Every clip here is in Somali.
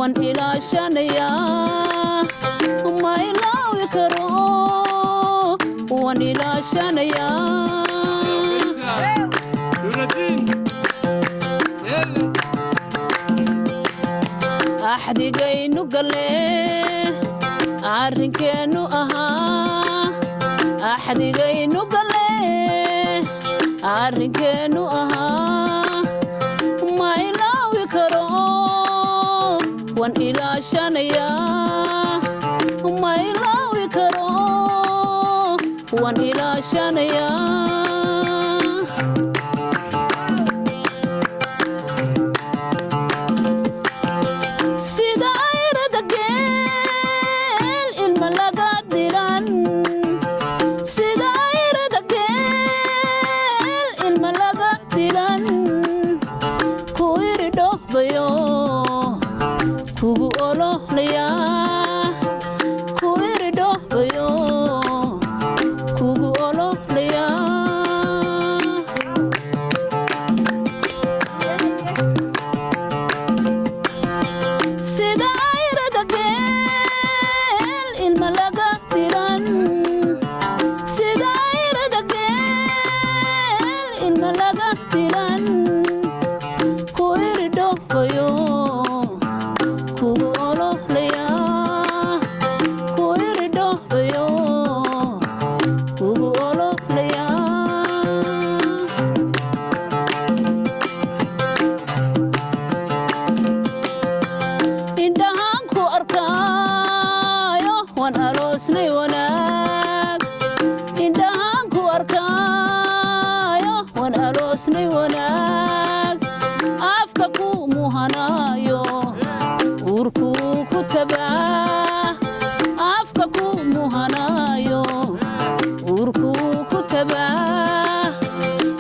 وان إلى شانيا ما إلا يكرو وان إلى شانيا أحدي جاينو قلي عركنو أها أحدي جاينو قلي عركنو أها ما إلا يكرو وان إلى شانيا ما إلا يكرو وان إلى شانيا kugu olohlaya kuirido bayo kugu olohlaya sida ayrada geel ilma laga diran sida ayrada geel ilma laga diran kuirido bayo kugu olohlaya kuirido bayo kugu olohlaya indhahaan ku arkaayo waan aroosnay wanaag indhahaan ku arkaayo waan aroosnay wanaag afka ku muhanaayo urku kutaba afka ku muhanaayo urku kutaba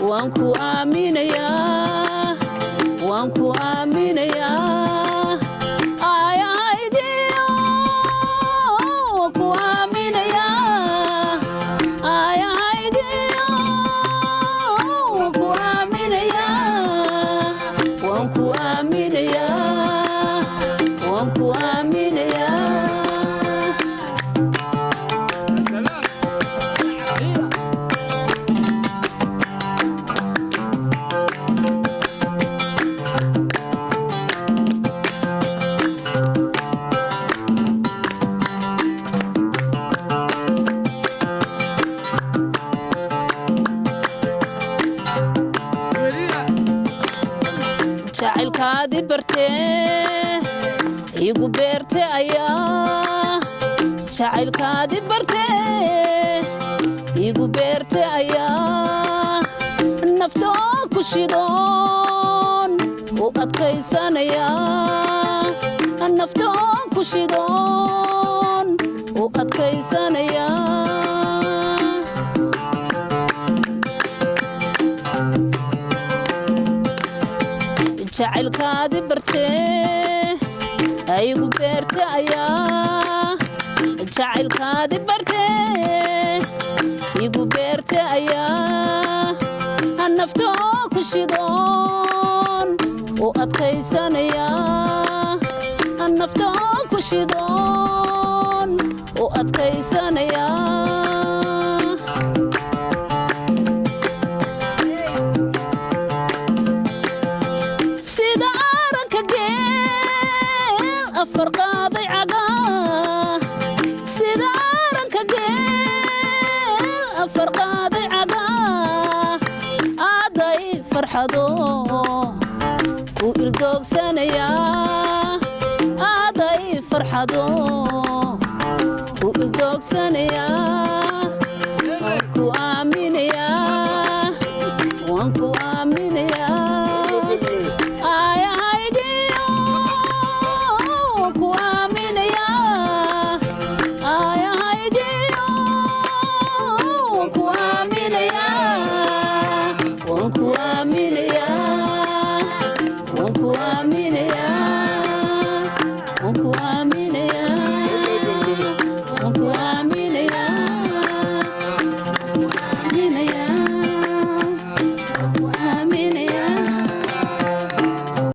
waan ku aaminayaa waan ku aaminayaa ayahaygiyo ku aaminayaa ayahaygiyo ku aaminayaa waan ku aaminayaa waan ku aaminayaa jacaylkaadi bartee igu beerte ayaa jacaylkaadi bartee igu beerte ayaa naftoo ku shidoon u adkaysanaya naftoo ku shidoon u adkaysanaya jacaylkaadi bartee igu beerte ayaa jacaylkaadi bartee igu beerte ayaa naftoo ku shidoon u adkaysanaya naftoo ku shidoon u adkaysanaya farqaaday cagaa sida aranka geel farqaaday cagaa aaday farxado ku ildoogsanaya aaday farxado ku ildoogsanaya waan ku aaminayaa waan ku aaminayaa Won't you amina?